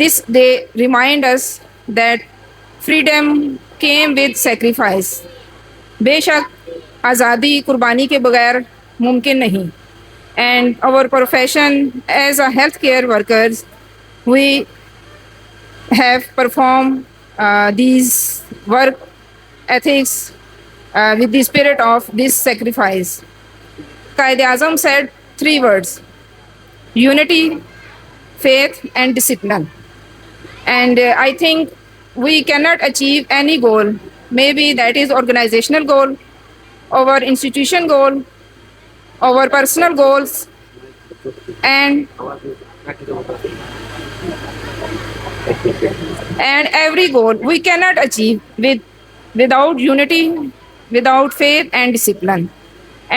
This day remind us that freedom came with sacrifice. बेशक आज़ादी कुर्बानी के बगैर मुमकिन नहीं. And our profession as a healthcare workers, we have performed these work ethics with the spirit of this sacrifice. Quaid-e-Azam said 3 words: unity, faith, and discipline. And I think we cannot achieve any goal. Maybe that is organizational goal, our institution goal, our personal goals, and every goal we cannot achieve without unity, without faith and discipline.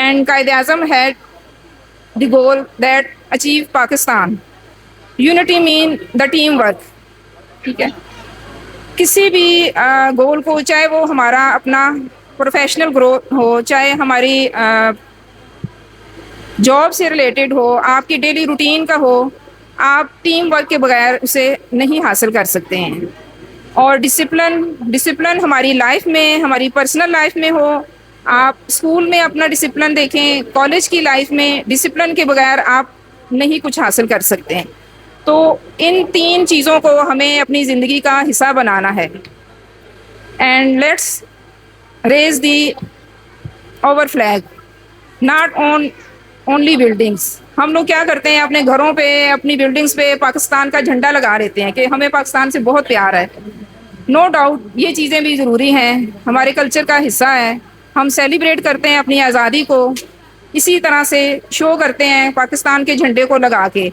And Quaid-e-Azam had the goal that achieve Pakistan. Unity mean the teamwork. ठीक है, किसी भी गोल को, चाहे वो हमारा अपना professional growth हो, चाहे हमारी जॉब से रिलेटेड हो, आपकी डेली रूटीन का हो, आप टीम वर्क के बगैर उसे नहीं हासिल कर सकते हैं. और डिसिप्लिन हमारी लाइफ में, हमारी पर्सनल लाइफ में हो, आप स्कूल में अपना डिसिप्लिन देखें, कॉलेज की लाइफ में डिसिप्लिन के बगैर आप नहीं कुछ हासिल कर सकते हैं. तो इन 3 चीज़ों को हमें अपनी ज़िंदगी का हिस्सा बनाना है. And let's raise the our flag, not only buildings. हम लोग क्या करते हैं, अपने घरों पे, अपनी बिल्डिंग्स पे पाकिस्तान का झंडा लगा देते हैं कि हमें पाकिस्तान से बहुत प्यार है. नो डाउट ये चीज़ें भी ज़रूरी हैं, हमारे कल्चर का हिस्सा है. हम सेलिब्रेट करते हैं अपनी आज़ादी को, इसी तरह से शो करते हैं पाकिस्तान के झंडे को लगा के.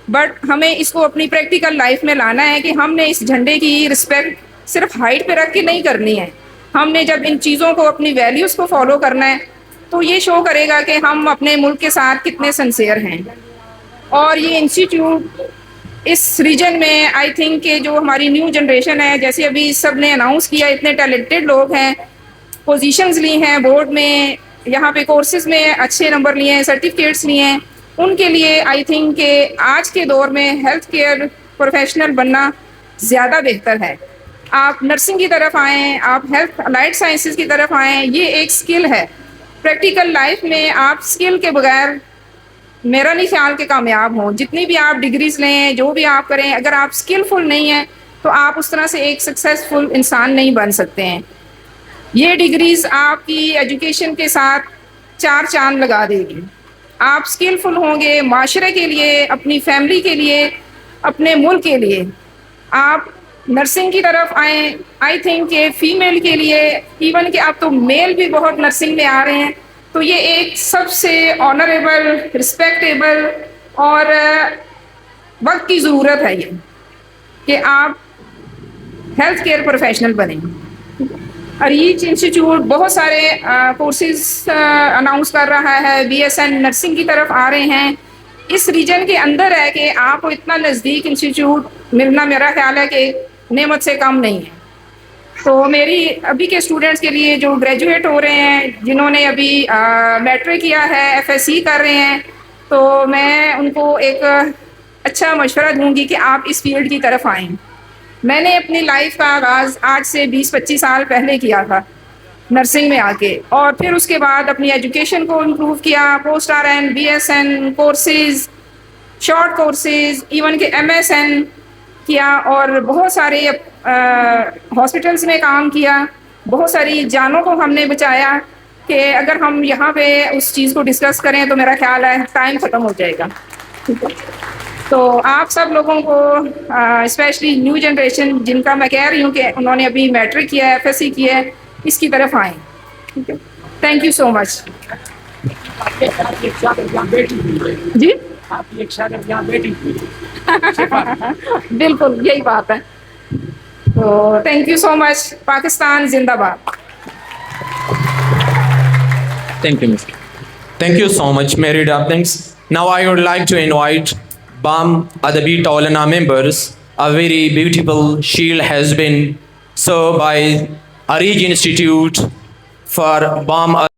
बट हमें इसको अपनी प्रैक्टिकल लाइफ में लाना है कि हमने इस झंडे की रिस्पेक्ट सिर्फ हाइट पे रख के नहीं करनी है. हमने जब इन चीज़ों को, अपनी वैल्यूज़ को फॉलो करना है, तो ये शो करेगा कि हम अपने मुल्क के साथ कितने सिंसियर हैं. और ये इंस्टीट्यूट इस रीजन में, आई थिंक कि जो हमारी न्यू जनरेशन है, जैसे अभी सब ने अनाउंस किया, इतने टैलेंटेड लोग हैं, पोजीशंस ली हैं बोर्ड में, यहाँ पे कोर्सेज में अच्छे नंबर लिए हैं, सर्टिफिकेट्स लिए हैं. उनके लिए आई थिंक कि आज के दौर में हेल्थ केयर प्रोफेशनल बनना ज़्यादा बेहतर है. आप नर्सिंग की तरफ आएँ, आप हेल्थ अलाइड साइंसेज की तरफ आएँ, ये एक स्किल है. प्रैक्टिकल लाइफ में आप स्किल के बगैर मेरा नहीं ख्याल के कामयाब हों. जितनी भी आप डिग्रीज लें, जो भी आप करें, अगर आप स्किलफुल नहीं हैं तो आप उस तरह से एक सक्सेसफुल इंसान नहीं बन सकते हैं. ये डिग्रीज आपकी एजुकेशन के साथ 4 चांद लगा देगी. आप स्किलफुल होंगे माशरे के लिए, अपनी फैमिली के लिए, अपने मुल्क के लिए. आप नर्सिंग की तरफ आएँ, आई थिंक कि फ़ीमेल के लिए, इवन कि आप तो मेल भी बहुत नर्सिंग में आ रहे हैं, तो ये एक सबसे ऑनरेबल, रिस्पेक्टेबल और वक्त की ज़रूरत है ये कि आप हेल्थ केयर प्रोफेशनल बनें. अरीज इंस्टीट्यूट बहुत सारे कोर्सेज अनाउंस कर रहा है, BSN नर्सिंग की तरफ आ रहे हैं. इस रीजन के अंदर है कि आपको इतना नज़दीक इंस्टीट्यूट मिलना, मेरा ख्याल है कि नेमत से कम नहीं है. तो मेरी अभी के स्टूडेंट्स के लिए जो ग्रेजुएट हो रहे हैं, जिन्होंने अभी मैट्रिक किया है, FSC कर रहे हैं, तो मैं उनको एक अच्छा मशवरा दूंगी कि आप इस फील्ड की तरफ आएँ. मैंने अपनी लाइफ का आगाज़ आज से 20-25 साल पहले किया था नर्सिंग में आके, और फिर उसके बाद अपनी एजुकेशन को इम्प्रूव किया. Post RN, BSN courses, short courses, even के MSN किया, और बहुत सारे हॉस्पिटल्स में काम किया. बहुत सारी जानों को हमने बचाया कि अगर हम यहाँ पे उस चीज़ को डिस्कस करें तो मेरा ख्याल है टाइम ख़त्म हो जाएगा. तो आप सब लोगों को, स्पेशली न्यू जनरेशन जिनका मैं कह रही हूँ कि उन्होंने अभी मैट्रिक किया है, FSC किया है, इसकी तरफ आएँ. ठीक है, थैंक यू सो मच. जी आपकी एक शागिर्द यहाँ बेटी बिल्कुल यही बात है. तो thank you so much. Pakistan जिंदाबाद. Thank you, Mr. Thank you so much, Mary Darlings. Now I would like to invite BAM Adabi Taulana members. A very beautiful shield has been served by Arij Institute for BAM